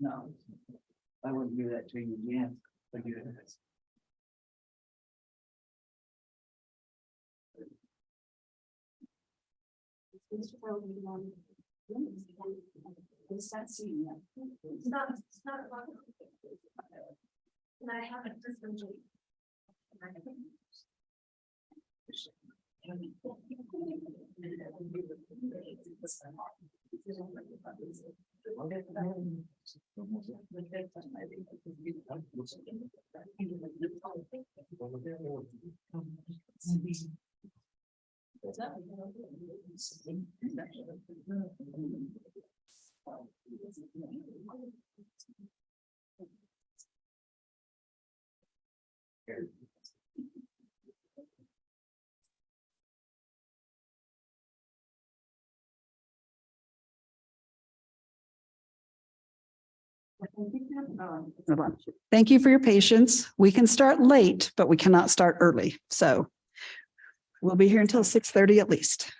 No, I wouldn't do that to you again. But you it's not seeing that. It's not. And I haven't listened to. Thank you for your patience. We can start late, but we cannot start early. So we'll be here until 6:30 at least.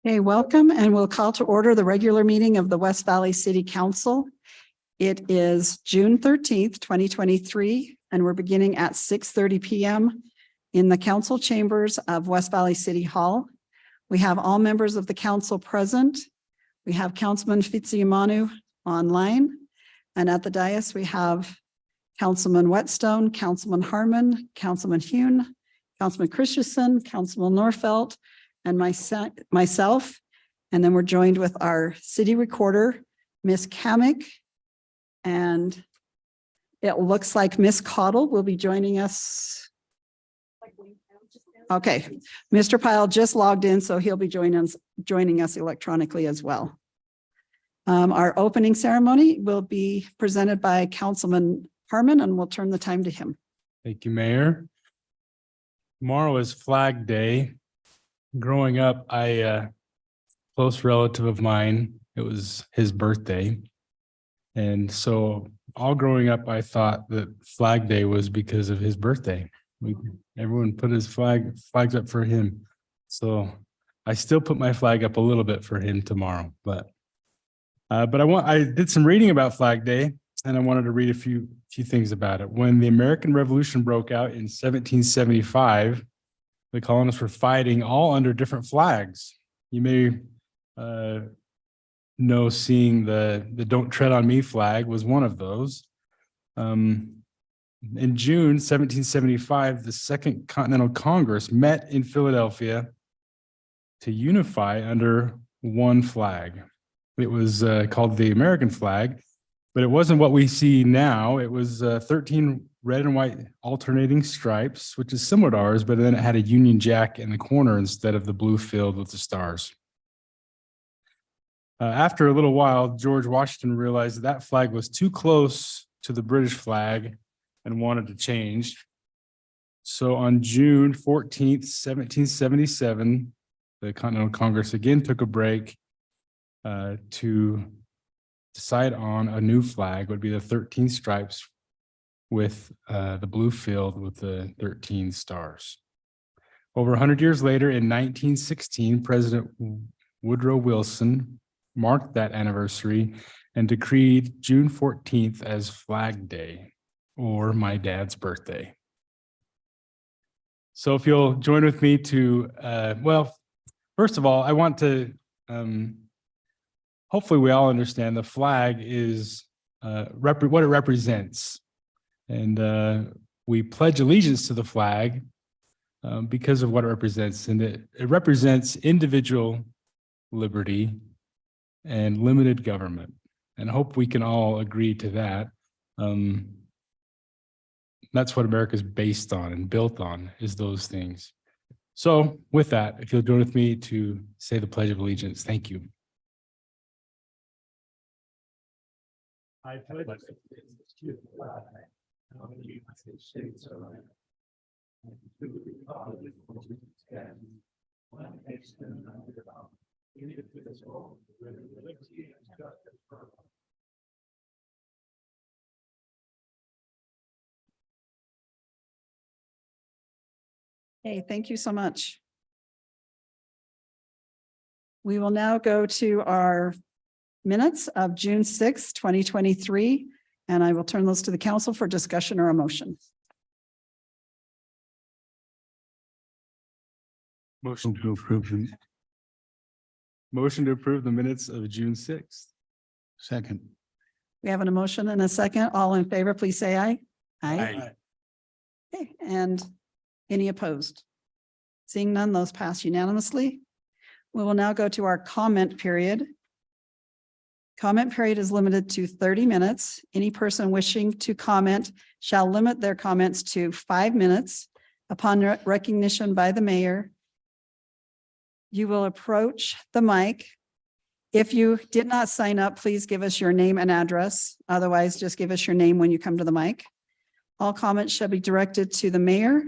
Okay, welcome, and we'll call to order the regular meeting of the West Valley City Council. It is June 13th, 2023, and we're beginning at 6:30 p.m. in the council chambers of West Valley City Hall. We have all members of the council present. We have Councilman Fitzsimonu online, and at the dais we have Councilman Whetstone, Councilman Harmon, Councilman Hune, Councilman Christensen, Councilman Norfelt, and myself. And then we're joined with our city recorder, Miss Kamick. And it looks like Miss Cottle will be joining us. Okay, Mr. Pyle just logged in, so he'll be joining us electronically as well. Our opening ceremony will be presented by Councilman Harmon, and we'll turn the time to him. Thank you, Mayor. Tomorrow is Flag Day. Growing up, close relative of mine, it was his birthday. And so all growing up, I thought that Flag Day was because of his birthday. Everyone put his flags up for him. So I still put my flag up a little bit for him tomorrow, but I did some reading about Flag Day, and I wanted to read a few things about it. When the American Revolution broke out in 1775, the colonists were fighting all under different flags. You may know seeing the Don't Tread on Me flag was one of those. In June 1775, the Second Continental Congress met in Philadelphia to unify under one flag. It was called the American flag, but it wasn't what we see now. It was 13 red and white alternating stripes, which is similar to ours, but then it had a Union Jack in the corner instead of the blue field with the stars. After a little while, George Washington realized that flag was too close to the British flag and wanted to change. So on June 14th, 1777, the Continental Congress again took a break to decide on a new flag, would be the 13 stripes with the blue field with the 13 stars. Over 100 years later, in 1916, President Woodrow Wilson marked that anniversary and decreed June 14th as Flag Day. or my dad's birthday. So if you'll join with me to, well, first of all, I want to, hopefully we all understand the flag is what it represents. And we pledge allegiance to the flag because of what it represents. And it represents individual liberty and limited government. And I hope we can all agree to that. That's what America is based on and built on, is those things. So with that, if you'll join with me to say the Pledge of Allegiance, thank you. I pledge allegiance to the flag of the United States of America, and to the republic for which it stands, one nation under God, indivisible, with liberty and justice for all. Hey, thank you so much. We will now go to our minutes of June 6, 2023, and I will turn those to the council for discussion or a motion. Motion to approve the minutes of June 6th. Second. We have an emotion and a second. All in favor, please say aye. Okay, and any opposed? Seeing none, those pass unanimously. We will now go to our comment period. Comment period is limited to 30 minutes. Any person wishing to comment shall limit their comments to 5 minutes. Upon recognition by the mayor, you will approach the mic. If you did not sign up, please give us your name and address. Otherwise, just give us your name when you come to the mic. All comments shall be directed to the mayor.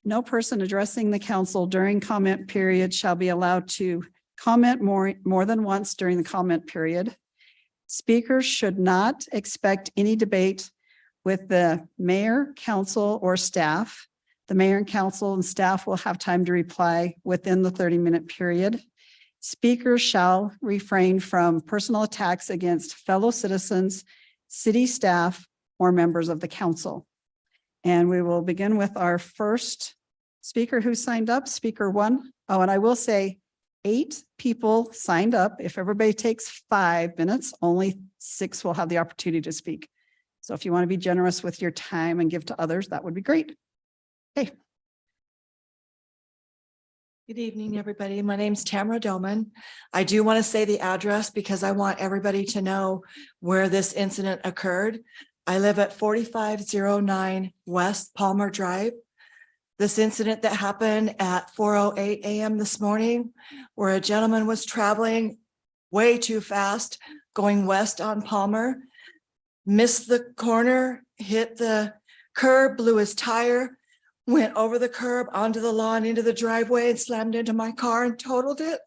No person addressing the council during comment period shall be allowed to comment more than once during the comment period. Speakers should not expect any debate with the mayor, council, or staff. The mayor and council and staff will have time to reply within the 30-minute period. Speakers shall refrain from personal attacks against fellow citizens, city staff, or members of the council. And we will begin with our first speaker who signed up, speaker 1. Oh, and I will say 8 people signed up. If everybody takes 5 minutes, only 6 will have the opportunity to speak. So if you want to be generous with your time and give to others, that would be great. Hey. Good evening, everybody. My name's Tamara Doman. I do want to say the address because I want everybody to know where this incident occurred. I live at 4509 West Palmer Drive. This incident that happened at 4:08 a.m. this morning, where a gentleman was traveling way too fast, going west on Palmer, missed the corner, hit the curb, blew his tire, went over the curb onto the lawn, into the driveway, and slammed into my car and totaled it,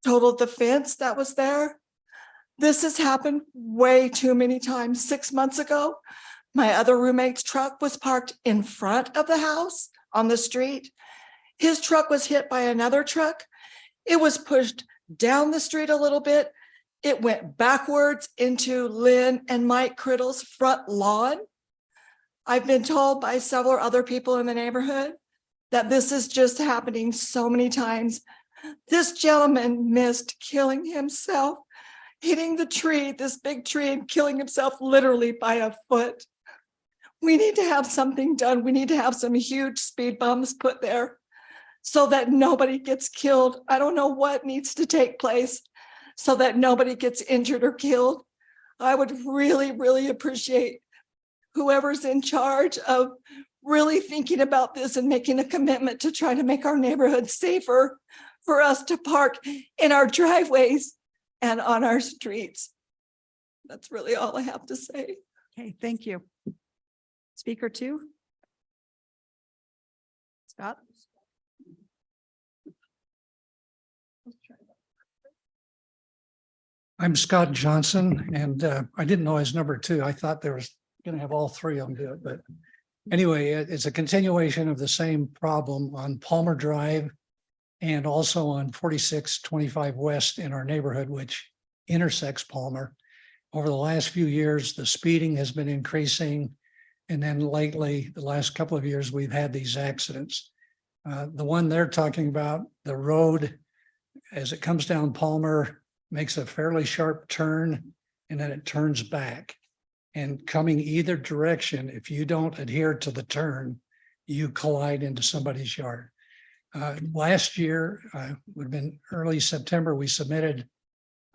totaled the fence that was there. This has happened way too many times. 6 months ago, my other roommate's truck was parked in front of the house on the street. His truck was hit by another truck. It was pushed down the street a little bit. It went backwards into Lynn and Mike Criddle's front lawn. I've been told by several other people in the neighborhood that this is just happening so many times. This gentleman missed killing himself, hitting the tree, this big tree, and killing himself literally by a foot. We need to have something done. We need to have some huge speed bumps put there so that nobody gets killed. I don't know what needs to take place so that nobody gets injured or killed. I would really, really appreciate whoever's in charge of really thinking about this and making a commitment to try to make our neighborhood safer for us to park in our driveways and on our streets. That's really all I have to say. Okay, thank you. Speaker 2. Scott. I'm Scott Johnson, and I didn't know I was number 2. I thought there was going to have all 3 of them do it, but anyway, it's a continuation of the same problem on Palmer Drive and also on 4625 West in our neighborhood, which intersects Palmer. Over the last few years, the speeding has been increasing. And then lately, the last couple of years, we've had these accidents. The one they're talking about, the road, as it comes down Palmer, makes a fairly sharp turn and then it turns back. And coming either direction, if you don't adhere to the turn, you collide into somebody's yard. Last year, would have been early September, we submitted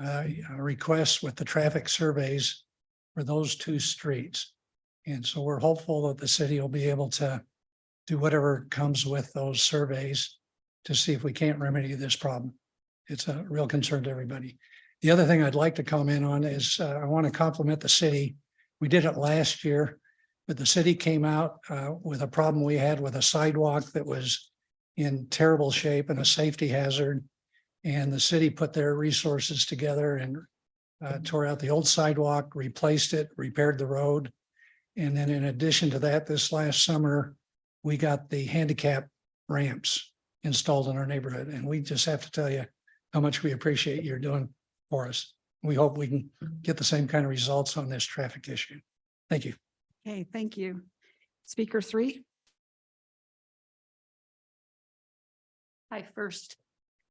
a request with the traffic surveys for those two streets. And so we're hopeful that the city will be able to do whatever comes with those surveys to see if we can't remedy this problem. It's a real concern to everybody. The other thing I'd like to comment on is I want to compliment the city. We did it last year, but the city came out with a problem we had with a sidewalk that was in terrible shape and a safety hazard. And the city put their resources together and tore out the old sidewalk, replaced it, repaired the road. And then in addition to that, this last summer, we got the handicap ramps installed in our neighborhood. And we just have to tell you how much we appreciate you're doing for us. We hope we can get the same kind of results on this traffic issue. Thank you. Okay, thank you. Speaker 3.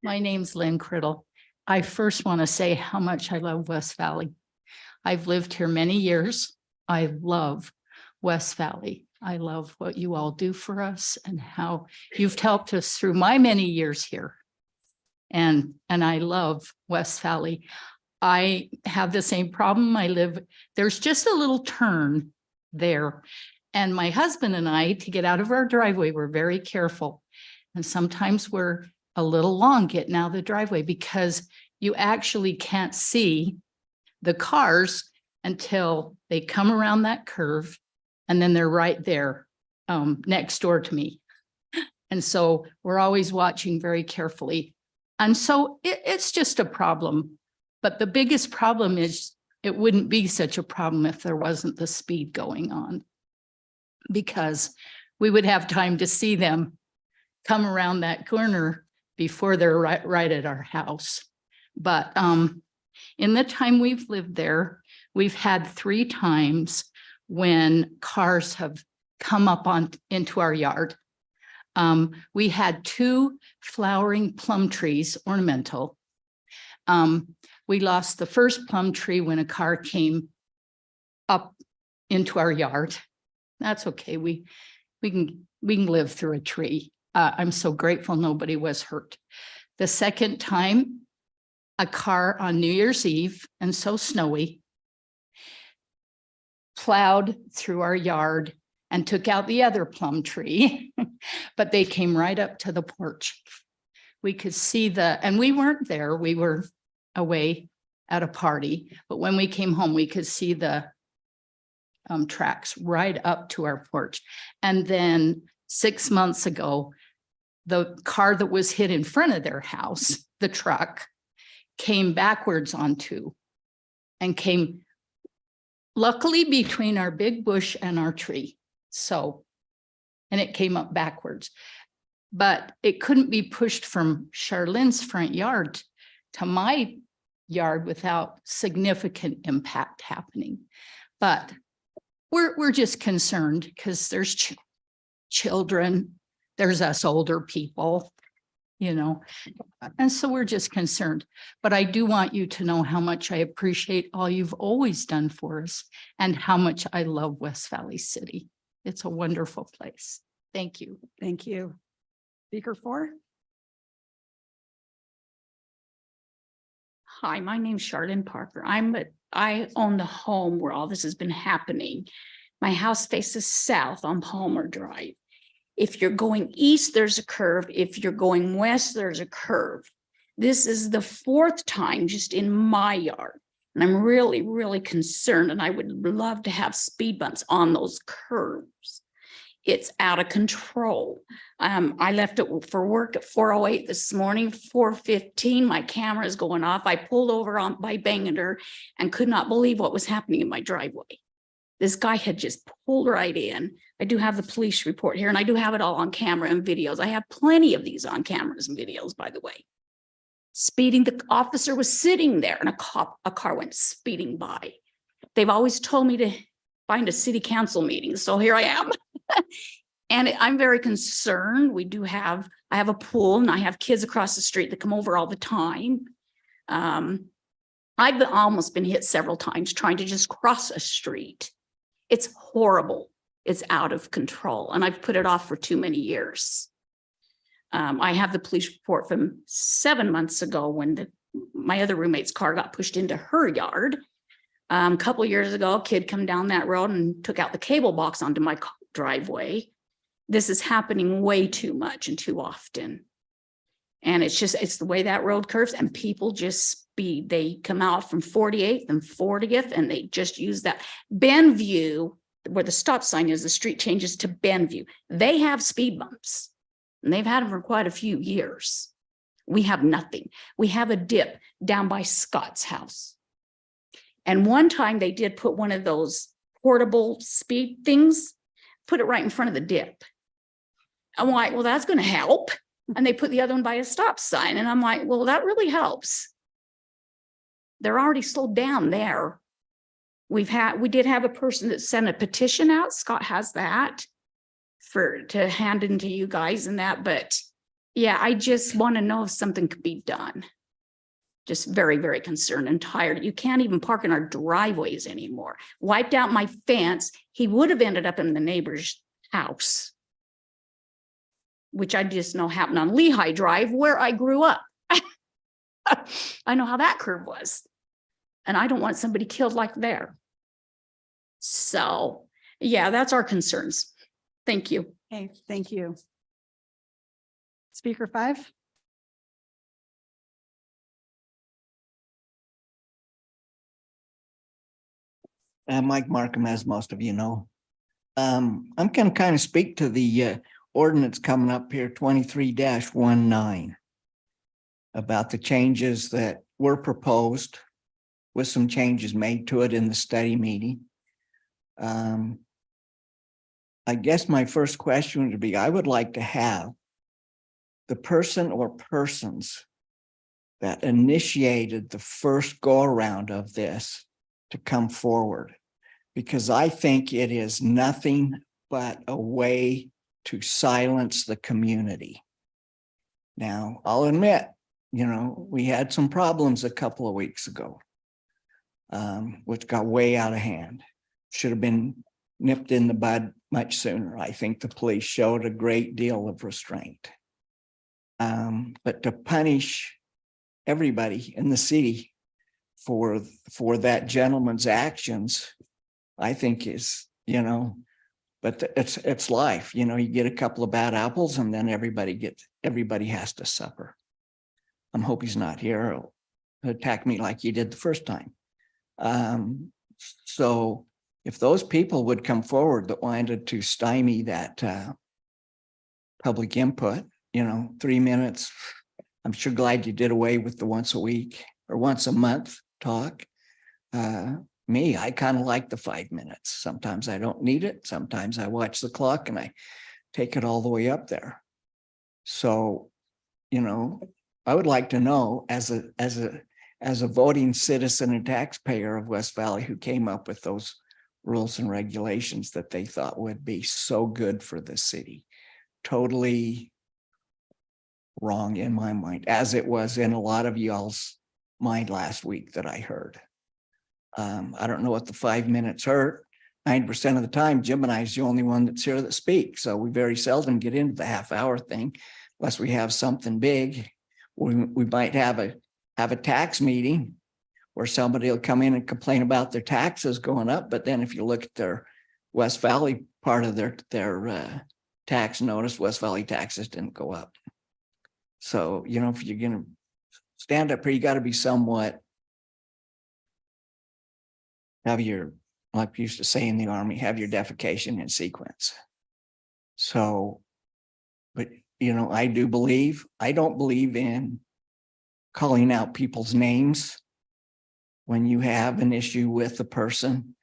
My name's Lynn Criddle. I first want to say how much I love West Valley. I've lived here many years. I love West Valley. I love what you all do for us and how you've helped us through my many years here. And I love West Valley. I have the same problem. There's just a little turn there. And my husband and I, to get out of our driveway, we're very careful. And sometimes we're a little long getting out of the driveway because you actually can't see the cars until they come around that curve. And then they're right there next door to me. And so we're always watching very carefully. And so it's just a problem. But the biggest problem is it wouldn't be such a problem if there wasn't the speed going on, because we would have time to see them come around that corner before they're right at our house. But in the time we've lived there, we've had 3 times when cars have come up into our yard. We had 2 flowering plum trees, ornamental. We lost the first plum tree when a car came up into our yard. That's okay. We can live through a tree. I'm so grateful nobody was hurt. The second time, a car on New Year's Eve, and so snowy, plowed through our yard and took out the other plum tree, but they came right up to the porch. We could see and we weren't there. We were away at a party, but when we came home, we could see the tracks right up to our porch. And then 6 months ago, the car that was hit in front of their house, the truck, came backwards onto and came luckily between our big bush and our tree. So, and it came up backwards, but it couldn't be pushed from Charlene's front yard to my yard without significant impact happening. But we're just concerned because there's children, there's us older people, you know, and so we're just concerned. But I do want you to know how much I appreciate all you've always done for us and how much I love West Valley City. It's a wonderful place. Thank you. Thank you. Speaker 4. Hi, my name's Charlene Parker. I own the home where all this has been happening. My house faces south on Palmer Drive. If you're going east, there's a curve. If you're going west, there's a curve. This is the 4th time just in my yard. And I'm really, really concerned, and I would love to have speed bumps on those curves. It's out of control. I left it for work at 4:08 this morning, 4:15, my camera is going off. I pulled over by Bangerter and could not believe what was happening in my driveway. This guy had just pulled right in. I do have the police report here, and I do have it all on camera and videos. I have plenty of these on cameras and videos, by the way. Speeding, the officer was sitting there and a car went speeding by. They've always told me to find a city council meeting. So here I am. And I'm very concerned. I have a pool and I have kids across the street that come over all the time. I've almost been hit several times trying to just cross a street. It's horrible. It's out of control. And I've put it off for too many years. I have the police report from 7 months ago when my other roommate's car got pushed into her yard. A couple of years ago, a kid come down that road and took out the cable box onto my driveway. This is happening way too much and too often. And it's the way that road curves, and people just speed. They come out from 48th and 40th and they just use that. Benview, where the stop sign is, the street changes to Benview. They have speed bumps and they've had them for quite a few years. We have nothing. We have a dip down by Scott's house. And one time they did put one of those portable speed things, put it right in front of the dip. I'm like, well, that's going to help. And they put the other one by a stop sign. And I'm like, well, that really helps. They're already slowed down there. We did have a person that sent a petition out. Scott has that to hand into you guys and that. But yeah, I just want to know if something could be done. Just very, very concerned and tired. You can't even park in our driveways anymore. Wiped out my fence. He would have ended up in the neighbor's house, which I just know happened on Lehigh Drive where I grew up. I know how that curve was. And I don't want somebody killed like there. So yeah, that's our concerns. Thank you. Okay, thank you. Speaker 5. Mike Markham, as most of you know. I'm going to kind of speak to the ordinance coming up here, 23-19, about the changes that were proposed with some changes made to it in the study meeting. I guess my first question would be, I would like to have the person or persons that initiated the first go around of this to come forward, because I think it is nothing but a way to silence the community. Now, I'll admit, we had some problems a couple of weeks ago, which got way out of hand. Should have been nipped in the bud much sooner. I think the police showed a great deal of restraint. But to punish everybody in the city for that gentleman's actions, I think is, but it's life. You get a couple of bad apples and then everybody has to suffer. I'm hoping he's not here. He'll attack me like he did the first time. So if those people would come forward that wanted to stymie that public input, 3 minutes, I'm sure glad you did away with the once a week or once a month talk. I kind of like the 5 minutes. Sometimes I don't need it. Sometimes I watch the clock and I take it all the way up there. So, I would like to know as a voting citizen and taxpayer of West Valley who came up with those rules and regulations that they thought would be so good for the city. Totally wrong in my mind, as it was in a lot of y'all's mind last week that I heard. I don't know what the 5 minutes hurt. 90% of the time, Jim and I is the only one that's here that speaks. So we very seldom get into the half-hour thing unless we have something big. We might have a tax meeting where somebody will come in and complain about their taxes going up. But then if you look at their West Valley part of their tax notice, West Valley taxes didn't go up. So, if you're going to stand up here, you got to be somewhat, like we used to say in the Army, have your defecation in sequence. So, but, I don't believe in calling out people's names when you have an issue with a person.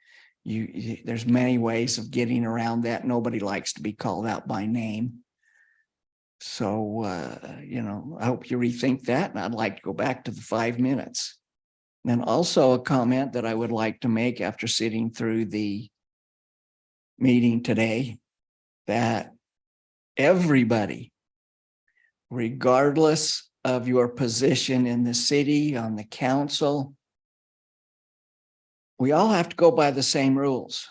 There's many ways of getting around that. Nobody likes to be called out by name. So, I hope you rethink that. And I'd like to go back to the 5 minutes. Then also a comment that I would like to make after sitting through the meeting today that everybody, regardless of your position in the city, on the council, we all have to go by the same rules.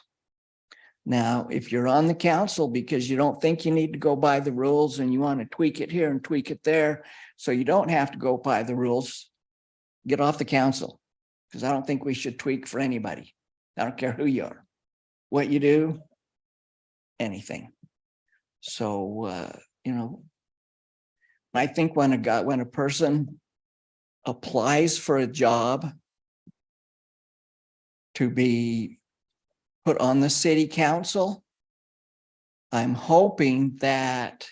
Now, if you're on the council because you don't think you need to go by the rules and you want to tweak it here and tweak it there, so you don't have to go by the rules, get off the council. Because I don't think we should tweak for anybody. I don't care who you are, what you do, anything. So, I think when a person applies for a job to be put on the city council, I'm hoping that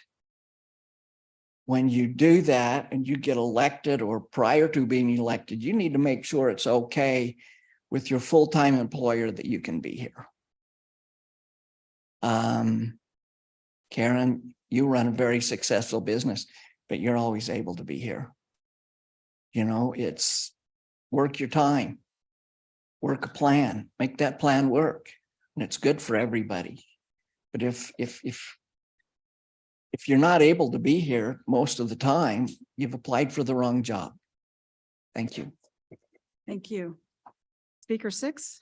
when you do that and you get elected, or prior to being elected, you need to make sure it's okay with your full-time employer that you can be here. Karen, you run a very successful business, but you're always able to be here. It's work your time, work a plan, make that plan work, and it's good for everybody. But if you're not able to be here most of the time, you've applied for the wrong job. Thank you. Thank you. Speaker 6.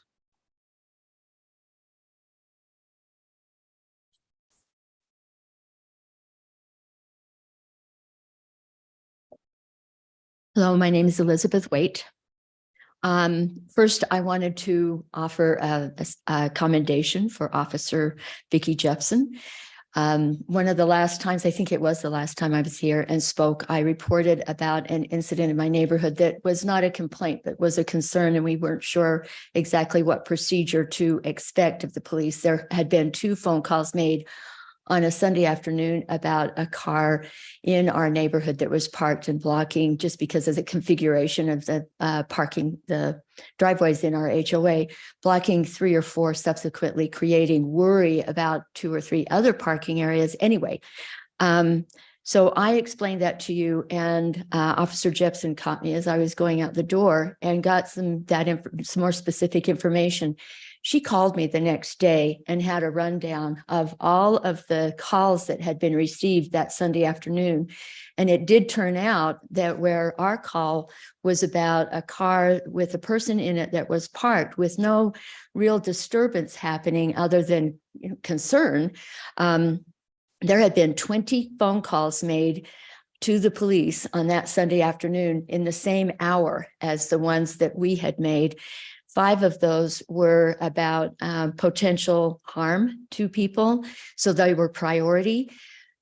Hello, my name is Elizabeth Waite. First, I wanted to offer a commendation for Officer Vicki Jepson. One of the last times, I think it was the last time I was here and spoke, I reported about an incident in my neighborhood that was not a complaint, but was a concern, and we weren't sure exactly what procedure to expect of the police. There had been 2 phone calls made on a Sunday afternoon about a car in our neighborhood that was parked and blocking, just because of the configuration of the parking, the driveways in our HOA, blocking 3 or 4, subsequently creating worry about 2 or 3 other parking areas anyway. So I explained that to you, and Officer Jepson caught me as I was going out the door and got some more specific information. She called me the next day and had a rundown of all of the calls that had been received that Sunday afternoon. And it did turn out that where our call was about a car with a person in it that was parked with no real disturbance happening other than concern, there had been 20 phone calls made to the police on that Sunday afternoon in the same hour as the ones that we had made. 5 of those were about potential harm to people, so they were priority.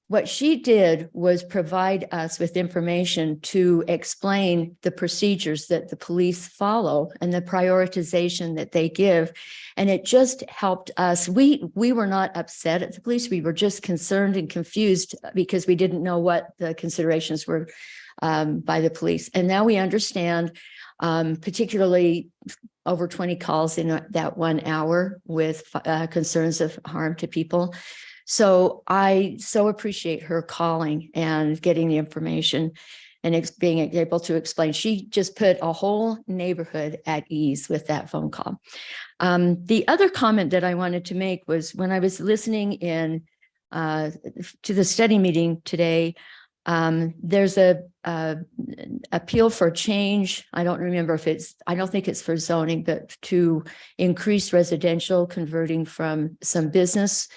What she did was provide us with information to explain the procedures that the police follow and the prioritization that they give. And it just helped us. We were not upset at the police. We were just concerned and confused because we didn't know what the considerations were by the police. And now we understand, particularly over 20 calls in that 1 hour with concerns of harm to people. So I so appreciate her calling and getting the information and being able to explain. She just put a whole neighborhood at ease with that phone call. The other comment that I wanted to make was when I was listening in to the study meeting today, there's a appeal for change. I don't remember if I don't think it's for zoning, but to increase residential, converting from some business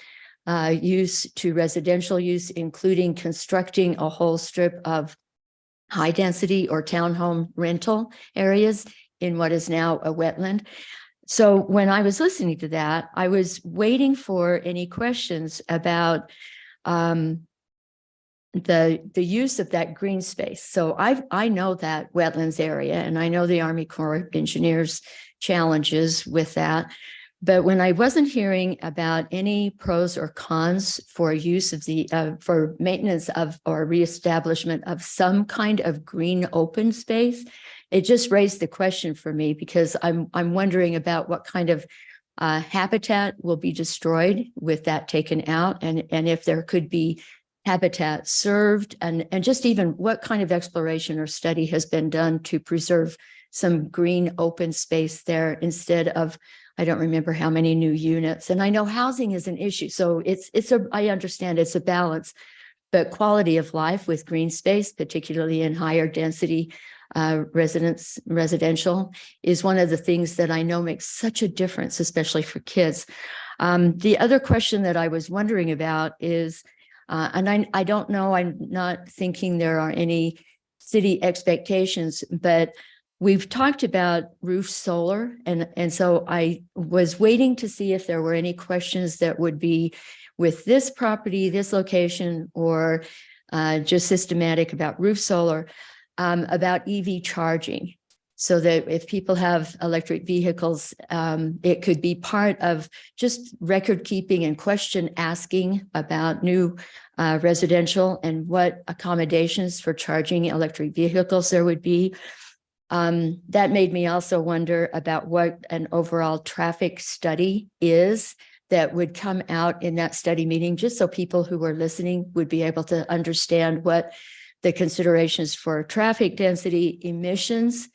use to residential use, including constructing a whole strip of high density or townhome rental areas in what is now a wetland. So when I was listening to that, I was waiting for any questions about the use of that green space. So I know that wetlands area, and I know the Army Corps of Engineers challenges with that. But when I wasn't hearing about any pros or cons for use of the for maintenance of or reestablishment of some kind of green open space, it just raised the question for me, because I'm wondering about what kind of habitat will be destroyed with that taken out, and if there could be habitat served, and just even what kind of exploration or study has been done to preserve some green open space there instead of I don't remember how many new units. And I know housing is an issue. So I understand it's a balance, but quality of life with green space, particularly in higher density residential, is one of the things that I know makes such a difference, especially for kids. The other question that I was wondering about is, and I don't know, I'm not thinking there are any city expectations, but we've talked about roof solar. And so I was waiting to see if there were any questions that would be with this property, this location, or just systematic about roof solar, about EV charging. So that if people have electric vehicles, it could be part of just record keeping and question asking about new residential and what accommodations for charging electric vehicles there would be. That made me also wonder about what an overall traffic study is that would come out in that study meeting, just so people who are listening would be able to understand what the considerations for traffic density, emissions,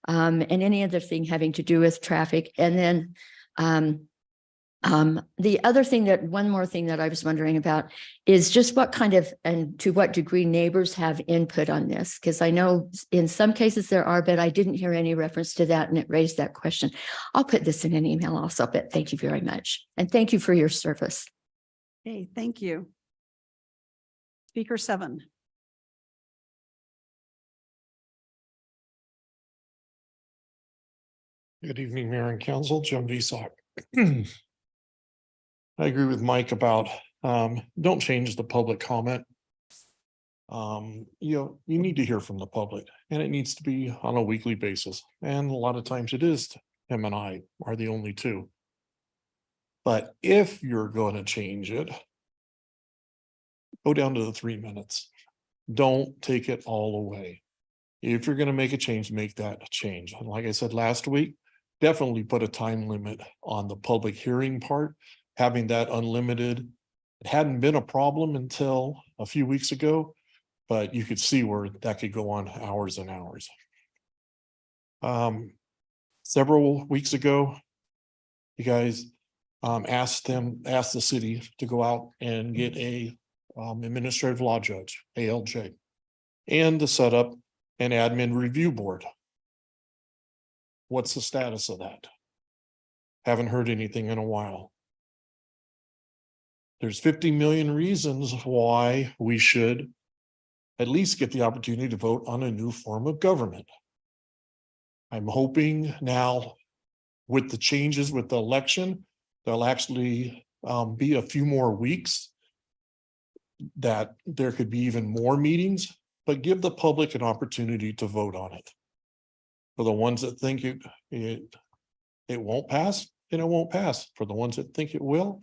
and any other thing having to do with traffic. And then the other thing one more thing that I was wondering about is just what kind of, and to what degree neighbors have input on this, because I know in some cases there are, but I didn't hear any reference to that, and it raised that question. I'll put this in an email also, but thank you very much. And thank you for your service. Okay, thank you. Speaker 7. Good evening, Mayor and Council. Jim Visock. I agree with Mike about don't change the public comment. You need to hear from the public, and it needs to be on a weekly basis. And a lot of times it is him and I are the only two. But if you're going to change it, go down to the 3 minutes. Don't take it all away. If you're going to make a change, make that change. And like I said last week, definitely put a time limit on the public hearing part, having that unlimited. It hadn't been a problem until a few weeks ago, but you could see where that could go on hours and hours. Several weeks ago, you guys asked the city to go out and get a administrative law judge, ALJ, and to set up an admin review board. What's the status of that? Haven't heard anything in a while. There's 50 million reasons why we should at least get the opportunity to vote on a new form of government. I'm hoping now with the changes with the election, there'll actually be a few more weeks that there could be even more meetings, but give the public an opportunity to vote on it. For the ones that think it won't pass, then it won't pass. For the ones that think it will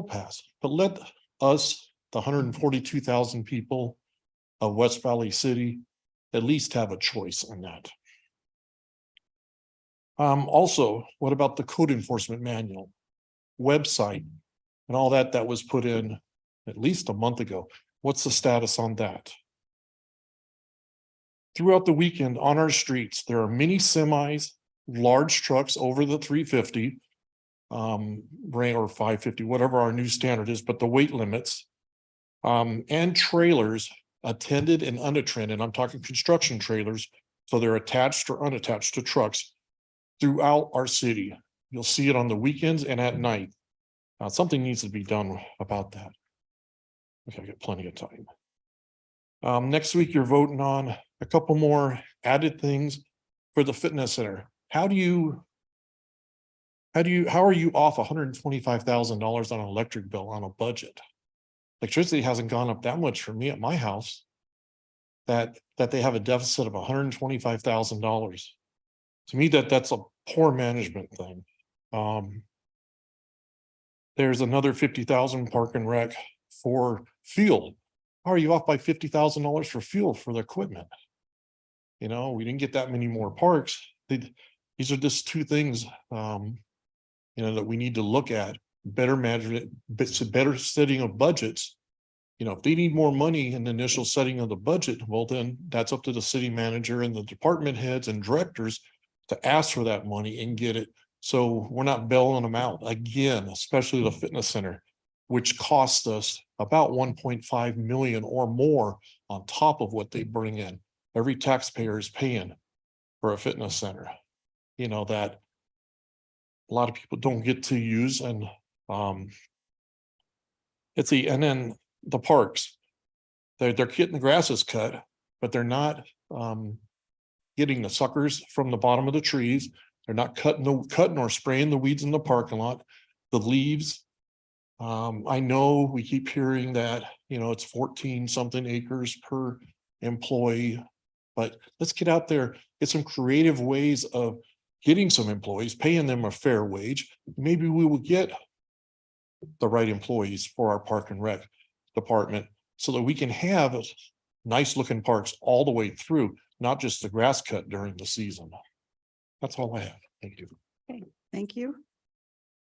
pass. But let us, the 142,000 people of West Valley City, at least have a choice on that. Also, what about the code enforcement manual, website, and all that was put in at least a month ago? What's the status on that? Throughout the weekend on our streets, there are many semis, large trucks over the 350, or 550, whatever our new standard is, but the weight limits, and trailers attended and unattended. I'm talking construction trailers, so they're attached or unattached to trucks throughout our city. You'll see it on the weekends and at night. Something needs to be done about that. Okay, I got plenty of time. Next week, you're voting on a couple more added things for the fitness center. How are you off $125,000 on an electric bill on a budget? Electricity hasn't gone up that much for me at my house, that they have a deficit of $125,000. To me, that's a poor management thing. There's another 50,000 park and rec for fuel. How are you off by $50,000 for fuel for the equipment? We didn't get that many more parks. These are just two things, that we need to look at. Better management, better setting of budgets. If they need more money in the initial setting of the budget, well, then that's up to the city manager and the department heads and directors to ask for that money and get it So we're not bailing them out again, especially the fitness center, which costs us about 1.5 million or more on top of what they bring in. Every taxpayer is paying for a fitness center, you know, that a lot of people don't get to use. And and then the parks, they're getting the grasses cut, but they're not getting the suckers from the bottom of the trees. They're not cutting or spraying the weeds in the parking lot, the leaves. I know we keep hearing that, you know, it's 14 something acres per employee, but let's get out there, get some creative ways of getting some employees, paying them a fair wage. Maybe we will get the right employees for our park and rec department so that we can have nice looking parks all the way through, not just the grass cut during the season. That's all I have. Thank you. Okay, thank you.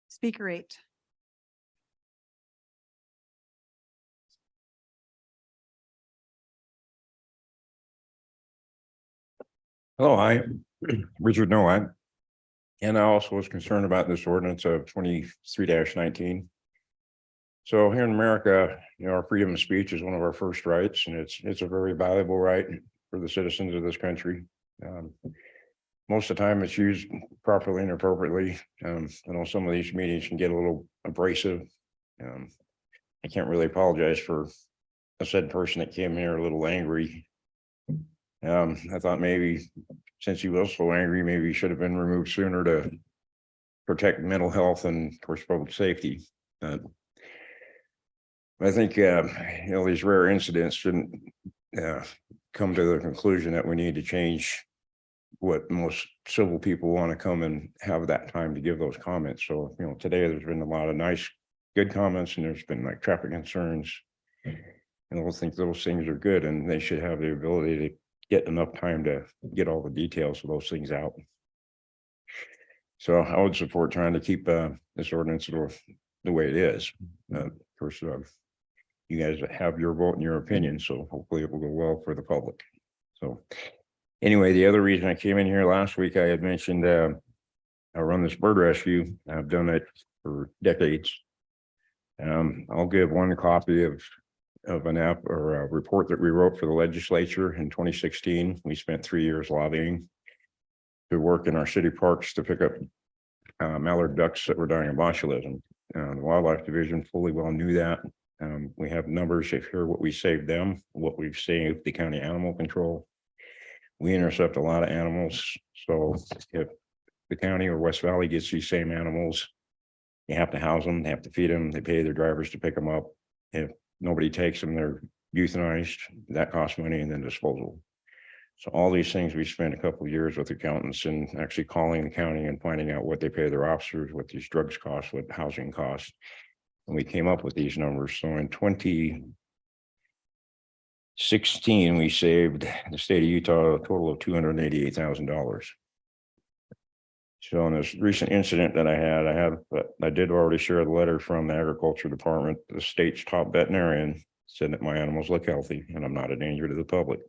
Speaker 8. Hello, Richard Nowak. And I also was concerned about this ordinance of 23-19. So here in America, you know, our freedom of speech is one of our first rights, and it's a very valuable right for the citizens of this country. Most of the time it's used properly and appropriately. I know some of these meetings can get a little abrasive. I can't really apologize for a said person that came here a little angry. I thought maybe since he was so angry, maybe he should have been removed sooner to protect mental health and of course public safety. I think you know, these rare incidents shouldn't come to the conclusion that we need to change what most civil people want to come and have that time to give those comments. So, you know, today there's been a lot of nice, good comments, and there's been like traffic concerns. And I think those things are good, and they should have the ability to get enough time to get all the details of those things out. So I would support trying to keep this ordinance the way it is. Of course, you guys have your vote and your opinion, so hopefully it will go well for the public. So anyway, the other reason I came in here last week, I had mentioned I run this bird rescue. I've done it for decades. I'll give one copy of an app or a report that we wrote for the legislature in 2016. We spent 3 years lobbying to work in our city parks to pick up mallard ducks that were dying of botulism. The Wildlife Division fully well knew that. We have numbers if here what we saved them, what we've saved the county animal control. We intercept a lot of animals. So if the county or West Valley gets these same animals, you have to house them, they have to feed them, they pay their drivers to pick them up. If nobody takes them, they're euthanized. That costs money, and then disposal. So all these things, we spent a couple of years with accountants and actually calling the county and finding out what they pay their officers, what these drugs cost, what housing costs. And we came up with these numbers. So in 2016, we saved the state of Utah a total of $288,000. So in this recent incident that I did already share the letter from the agriculture department. The state's top veterinarian said that my animals look healthy and I'm not a danger to the public.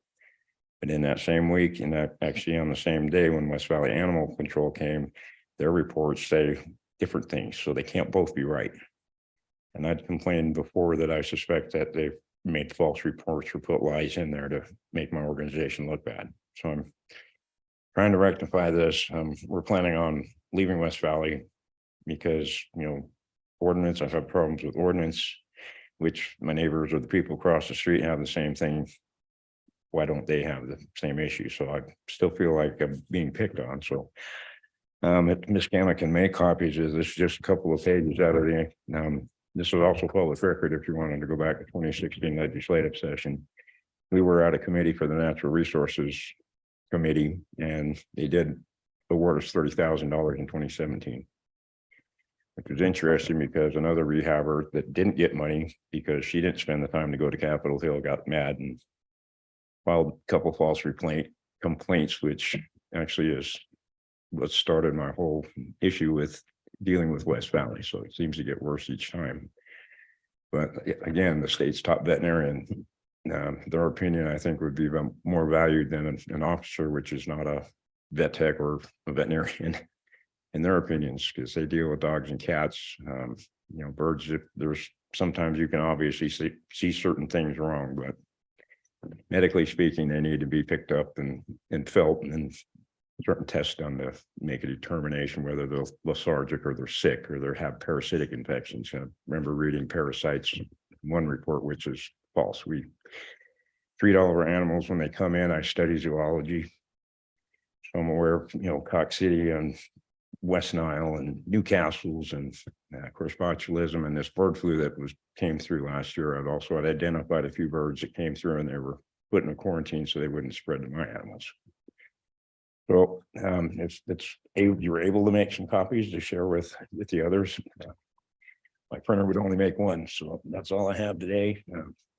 But in that same week, and that actually on the same day when West Valley Animal Control came, their reports say different things. So they can't both be right. And I'd complained before that I suspect that they've made false reports or put lies in there to make my organization look bad. So I'm trying to rectify this. We're planning on leaving West Valley because, you know, ordinance, I've had problems with ordinance, which my neighbors or the people across the street have the same thing. Why don't they have the same issue? So I still feel like I'm being picked on. So if Ms. Gamma can make copies of this, just a couple of pages out of the, this was also public record if you wanted to go back to 2016 legislative session. We were at a committee for the Natural Resources Committee, and they did award us $30,000 in 2017. Which was interesting because another rehabber that didn't get money because she didn't spend the time to go to Capitol Hill got mad and filed a couple false complaints, which actually is what started my whole issue with dealing with West Valley. So it seems to get worse each time. But again, the state's top veterinarian, their opinion, I think, would be more valued than an officer, which is not a vet tech or a veterinarian. in their opinions, because they deal with dogs and cats, birds, if there's, sometimes you can obviously see certain things wrong, but medically speaking, they need to be picked up and felt and certain tests done to make a determination whether they're lethargic or they're sick or they have parasitic infections. I remember reading parasites, one report, which is false. We treat all of our animals when they come in. I study zoology. So I'm aware of, Cox City and West Nile and Newcastle's and of course botulism and this bird flu that came through last year. I've also identified a few birds that came through and they were put in a quarantine so they wouldn't spread to my animals. So you were able to make some copies to share with the others. My printer would only make one, so that's all I have today.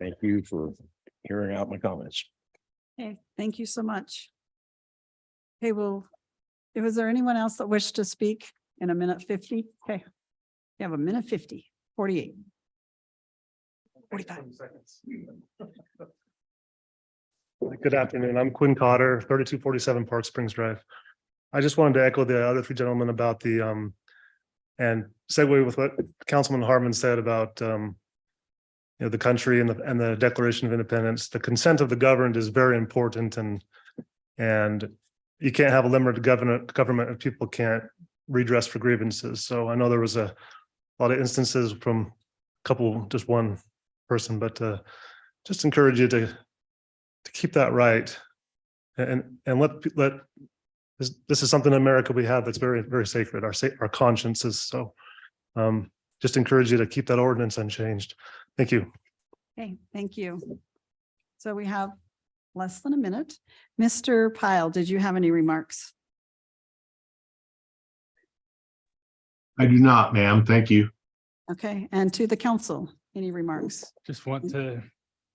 Thank you for hearing out my comments. Okay, thank you so much. Okay, well, was there anyone else that wished to speak in a minute 50? Okay, you have a minute 50, 48. 45. Good afternoon. I'm Quinn Cotter, 3247 Park Springs Drive. I just wanted to echo the other three gentlemen about the and segue with what Councilman Harmon said about the country and the Declaration of Independence. The consent of the governed is very important, and you can't have a limited government if people can't redress for grievances. So I know there was a lot of instances from just one person, but just encourage you to keep that right, and let this is something in America we have that's very, very sacred, our consciences. So just encourage you to keep that ordinance unchanged. Thank you. Okay, thank you. So we have less than a minute. Mr. Pyle, did you have any remarks? I do not, ma'am. Thank you. Okay, and to the council, any remarks? Just want to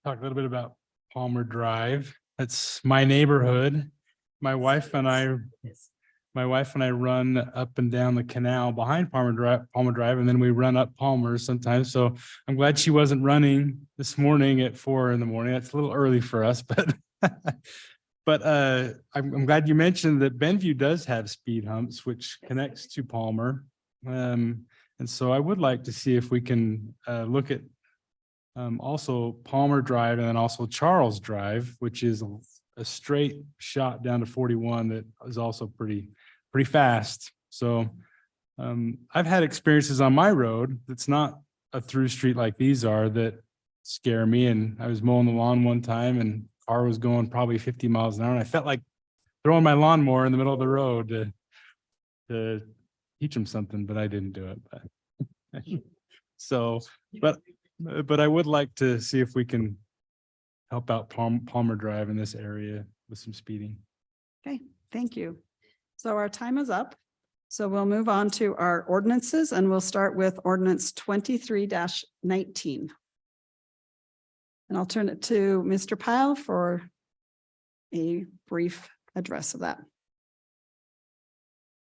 talk a little bit about Palmer Drive. That's my neighborhood. My wife and I run up and down the canal behind Palmer Drive, and then we run up Palmer sometimes. So I'm glad she wasn't running this morning at 4 a.m. That's a little early for us, but I'm glad you mentioned that Benview does have speed humps, which connects to Palmer. And so I would like to see if we can look at also Palmer Drive and then also Charles Drive, which is a straight shot down to 41 that is also pretty fast. So I've had experiences on my road that's not a through street like these are that scare me. And I was mowing the lawn one time and car was going probably 50 miles an hour. And I felt like throwing my lawnmower in the middle of the road to teach them something, but I didn't do it. But so, but I would like to see if we can help out Palmer Drive in this area with some speeding. Okay, thank you. So our time is up. So we'll move on to our ordinances, and we'll start with ordinance 23-19. And I'll turn it to Mr. Pyle for a brief address of that.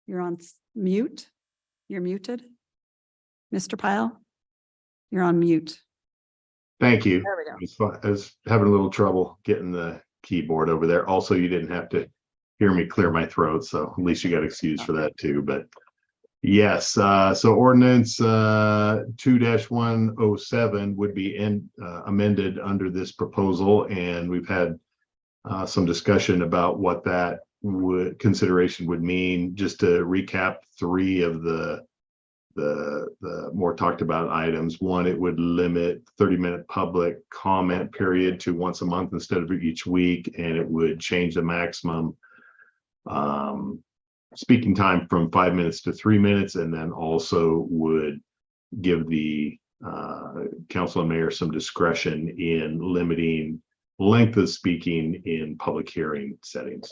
You're on mute. You're muted. Mr. Pyle, you're on mute. Thank you. There we go. I was having a little trouble getting the keyboard over there. Also, you didn't have to hear me clear my throat, so at least you got excused for that too. But yes, so ordinance 2-107 would be amended under this proposal, and we've had some discussion about what that consideration would mean. Just to recap 3 of the more talked about items. 1, it would limit 30-minute public comment period to once a month instead of each week, and it would change the maximum speaking time from 5 minutes to 3 minutes, and then also would give the council and mayor some discretion in limiting length of speaking in public hearing settings.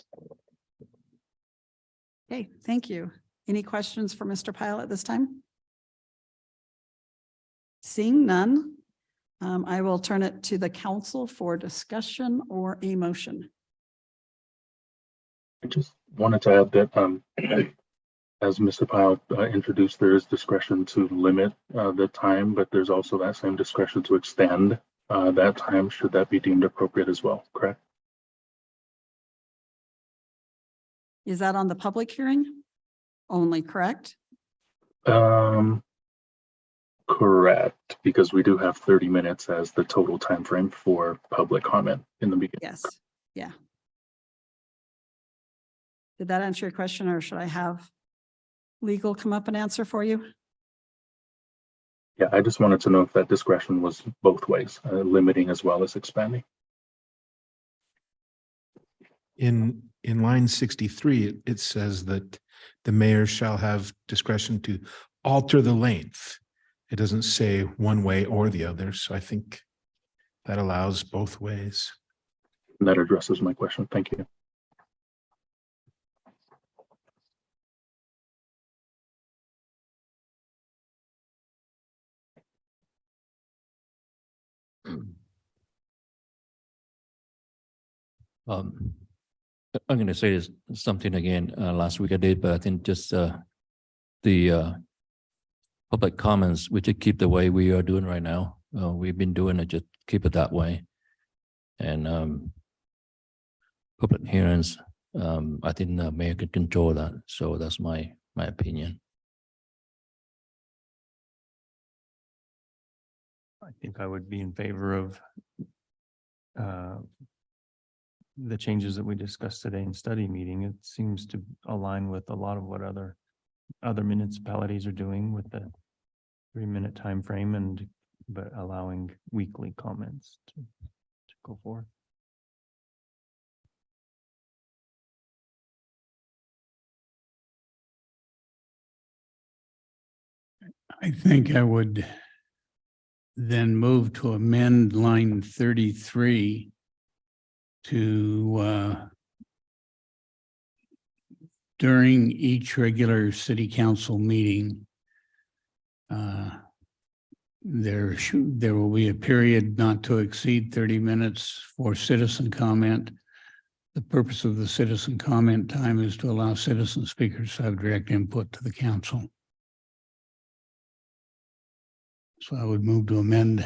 Okay, thank you. Any questions for Mr. Pyle at this time? Seeing none, I will turn it to the council for discussion or a motion. I just wanted to add that as Mr. Pyle introduced, there is discretion to limit the time, but there's also that same discretion to extend that time should that be deemed appropriate as well, correct? Is that on the public hearing? only, correct? Correct, because we do have 30 minutes as the total time frame for public comment in the beginning. Yes, yeah. Did that answer your question, or should I have legal come up and answer for you? Yeah, I just wanted to know if that discretion was both ways, limiting as well as expanding. In line 63, it says that the mayor shall have discretion to alter the length. It doesn't say one way or the other, so I think that allows both ways. That addresses my question. Thank you. I'm going to say this something again. Last week I did, but I think just the public comments, we should keep the way we are doing right now. We've been doing it, just keep it that way. And public hearings, I think the mayor could control that. So that's my opinion. I think I would be in favor of the changes that we discussed today in study meeting. It seems to align with a lot of what other municipalities are doing with the 3-minute time frame, but allowing weekly comments to go forth. I think I would then move to amend line 33 to during each regular city council meeting, there will be a period not to exceed 30 minutes for citizen comment. The purpose of the citizen comment time is to allow citizen speakers to have direct input to the council. So I would move to amend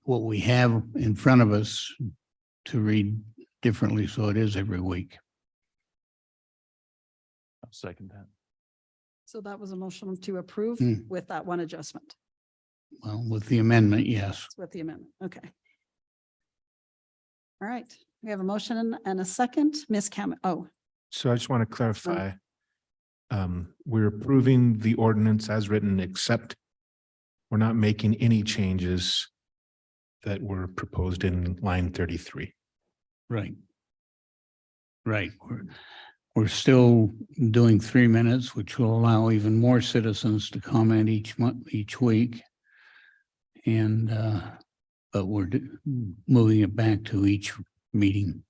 what we have in front of us to read differently, so it is every week. I'll second that. So that was a motion to approve with that one adjustment. Well, with the amendment, yes. With the amendment, okay. All right, we have a motion and a second. Ms. Cam, oh, So I just want to clarify. We're approving the ordinance as written, except we're not making any changes that were proposed in line 33. Right. Right. We're still doing 3 minutes, which will allow even more citizens to comment each month, each week. And, but we're moving it back to each meeting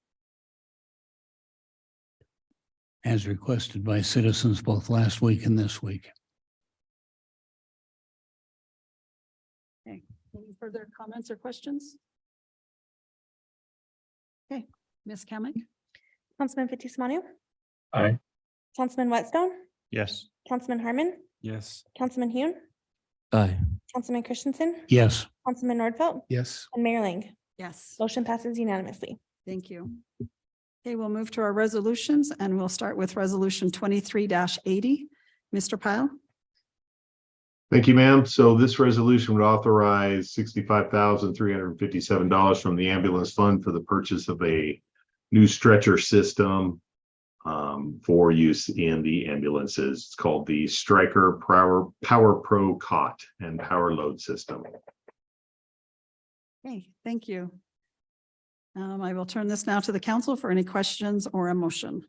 as requested by citizens both last week and this week. okay. Any further comments or questions? Okay, Ms. Kamic? Councilman Fitzie Umanu, Aye. Councilman Whitstone, Yes. Councilman Harmon, Yes. Councilman Hune, Aye. Councilman Christensen, Yes. Councilman Nordfelt, Yes. and Mayor Ling. Yes. Motion passes unanimously. Thank you. Okay, we'll move to our resolutions and we'll start with resolution 23-80. Mr. Pyle? Thank you, ma'am. So this resolution would authorize $65,357 from the ambulance fund for the purchase of a new stretcher system for use in the ambulances. It's called the Stryker Power Pro Cot and Power Load System. Okay, thank you. I will turn this now to the council for any questions or a motion.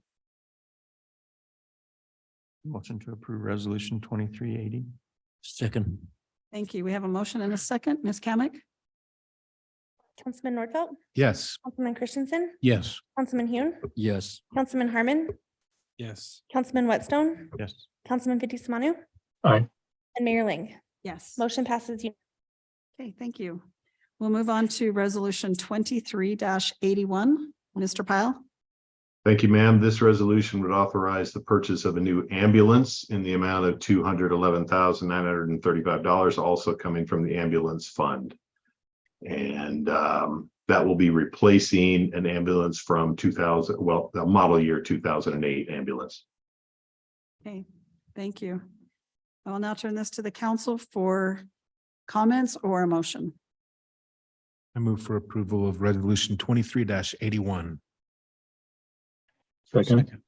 Motion to approve resolution 2380. Second. Thank you. We have a motion and a second. Ms. Kamic? Councilman Nordfelt, Yes. Councilman Christensen, Yes. Councilman Hune, Yes. Councilman Harmon, Yes. Councilman Whitstone, Yes. Councilman Fitzie Umanu, Aye. and Mayor Ling. Yes. Motion passes. Okay, thank you. We'll move on to resolution 23-81. Mr. Pyle? Thank you, ma'am. This resolution would authorize the purchase of a new ambulance in the amount of $211,935, also coming from the ambulance fund. And that will be replacing an ambulance from the model year 2008 ambulance. Okay, thank you. I will now turn this to the council for comments or a motion. I move for approval of resolution 23-81. Second.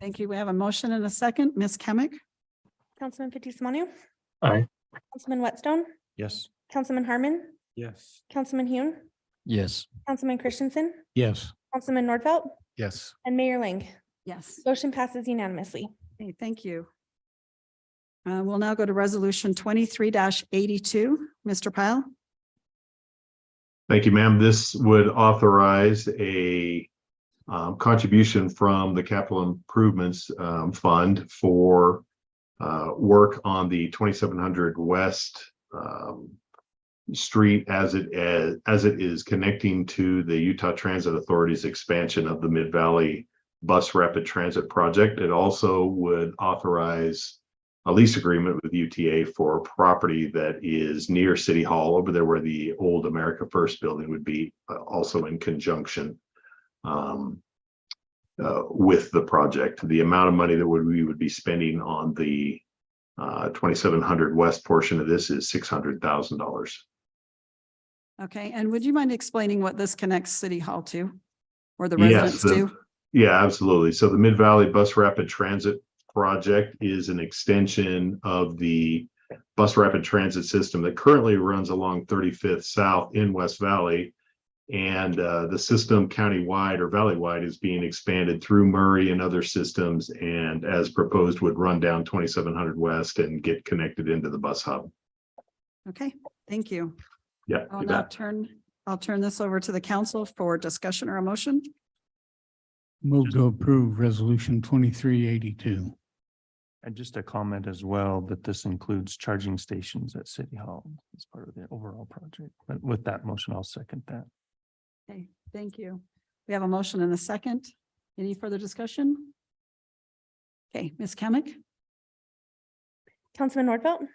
Thank you. We have a motion and a second. Ms. Kamic? Councilman Fitzie Umanu. Aye. Councilman Whitstone, Yes. Councilman Harmon, Yes. Councilman Hune, Yes. Councilman Christensen, Yes. Councilman Nordfelt, Yes. and Mayor Ling. Yes. Motion passes unanimously. Okay, thank you. We'll now go to resolution 23-82. Mr. Pyle? Thank you, ma'am. This would authorize a contribution from the Capital Improvements Fund for work on the 2700 West Street as it is connecting to the Utah Transit Authority's expansion of the Mid-Valley Bus Rapid Transit Project. It also would authorize a lease agreement with UTA for a property that is near City Hall over there where the old America First building would be, also in conjunction with the project. The amount of money that we would be spending on the 2700 West portion of this is $600,000. Okay, and would you mind explaining what this connects City Hall to? Or the Yes, residents to? yeah, absolutely. So the Mid-Valley Bus Rapid Transit Project is an extension of the bus rapid transit system that currently runs along 35th South in West Valley. And the system countywide or valley-wide is being expanded through Murray and other systems, and as proposed would run down 2700 West and get connected into the bus hub. Okay, thank you. Yeah, I'll you now bet. I'll turn this over to the council for discussion or a motion. Move to approve resolution 2382. And just a comment as well, that this includes charging stations at City Hall as part of the overall project. But with that motion, I'll second that. Okay, thank you. We have a motion and a second. Any further discussion? Okay, Ms. Kamic? Councilman Nordfelt,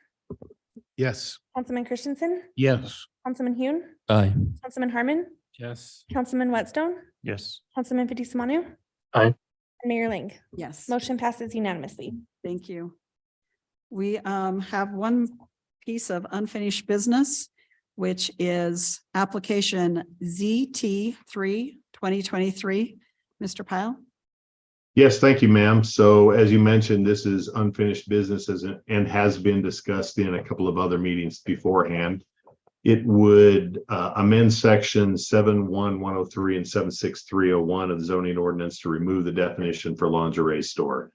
Yes. Councilman Christensen, Yes. Councilman Hune, Aye. Councilman Harmon, Yes. Councilman Whitstone, Yes. Councilman Fitzie Umanu. Aye. And Mayor Ling. Yes. Motion passes unanimously. Thank you. We have one piece of unfinished business, which is application ZT3 2023. Mr. Pyle? Yes, thank you, ma'am. So as you mentioned, this is unfinished business and has been discussed in a couple of other meetings beforehand. It would amend section 71103 and 76301 of the zoning ordinance to remove the definition for lingerie store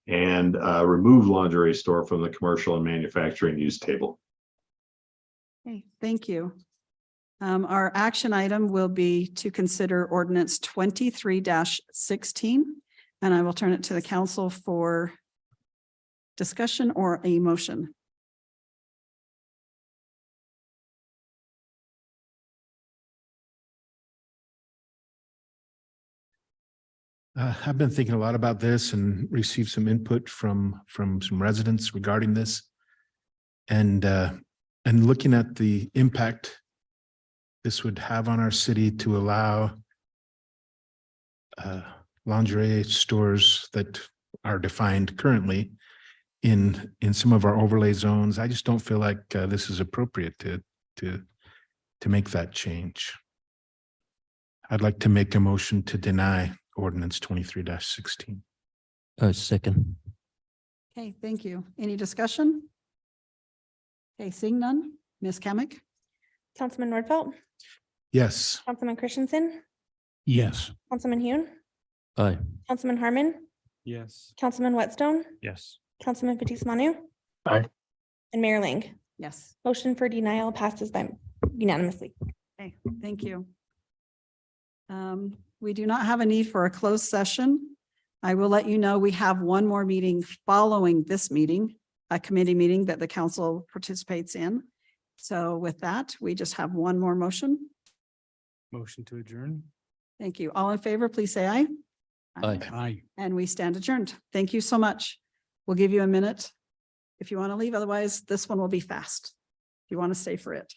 and remove lingerie store from the commercial and manufacturing use table. Okay, thank you. Our action item will be to consider ordinance 23-16, and I will turn it to the council for discussion or a motion. I've been thinking a lot about this and received some input from some residents regarding this. And looking at the impact this would have on our city to allow lingerie stores that are defined currently in some of our overlay zones. I just don't feel like this is appropriate to make that change. I'd like to make a motion to deny ordinance 23-16. Second. Okay, thank you. Any discussion? Okay, seeing none. Ms. Kamic? Councilman Nordfelt, Yes. Councilman Christensen, Yes. Councilman Hune, Aye. Councilman Harmon, Yes. Councilman Whitstone, Yes. Councilman Fitzie Umanu. Aye. And Mayor Ling. Yes. Motion for denial passes by unanimously. Okay, thank you. We do not have a need for a closed session. I will let you know we have one more meeting following this meeting, a committee meeting that the council participates in. So with that, we just have one more motion. Motion to adjourn. Thank you. All in favor, please say aye. Aye. Aye. And we stand adjourned. Thank you so much. We'll give you a minute if you want to leave. Otherwise, this one will be fast. If you want to stay for it.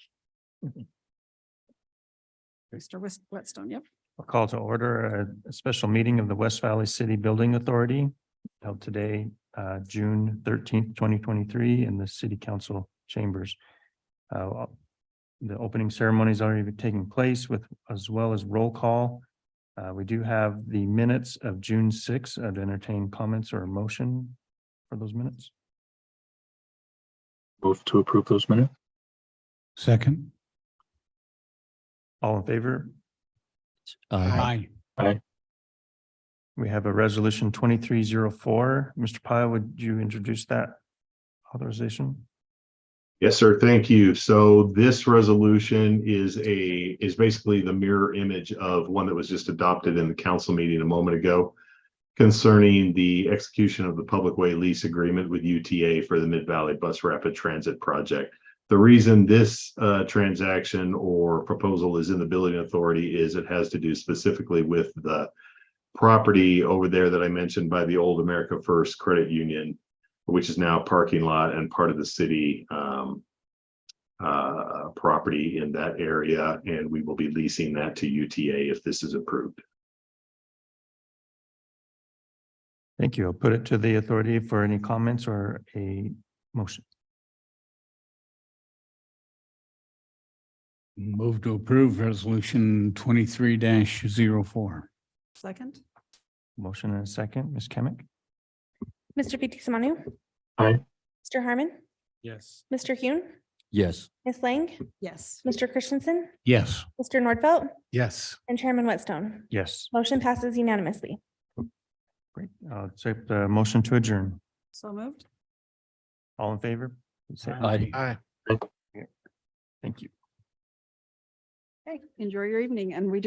Mr. Whitstone, yep. I'll call to order a special meeting of the West Valley City Building Authority held today, June 13th, 2023 in the city council chambers. The opening ceremony is already taking place with, as well as roll call. We do have the minutes of June 6th. I'd entertain comments or a motion for those minutes. Move to approve those minutes. Second. All in favor? Aye. We have a resolution 2304. Mr. Pyle, would you introduce that authorization? Yes, sir. Thank you. So this resolution is basically the mirror image of one that was just adopted in the council meeting a moment ago concerning the execution of the public way lease agreement with UTA for the Mid-Valley Bus Rapid Transit Project. The reason this transaction or proposal is in the building authority is it has to do specifically with the property over there that I mentioned by the old America First Credit Union, which is now a parking lot and part of the city property in that area. And we will be leasing that to UTA if this is approved. Thank you. I'll put it to the authority for any comments or a motion. Move to approve resolution 23-04. Second. Motion and a second. Ms. Kamic? Mr. Fitzsimonu. Aye. Mr. Harmon, Yes. Mr. Hune, Yes. Ms. Lang, Yes. Mr. Christensen, Yes. Mr. Nordfelt, Yes. and Chairman Whitstone. Yes. Motion passes unanimously. Great. I'll accept the motion to adjourn. So moved. All in favor? Say Aye. Aye. Thank you. Okay, enjoy your evening and we do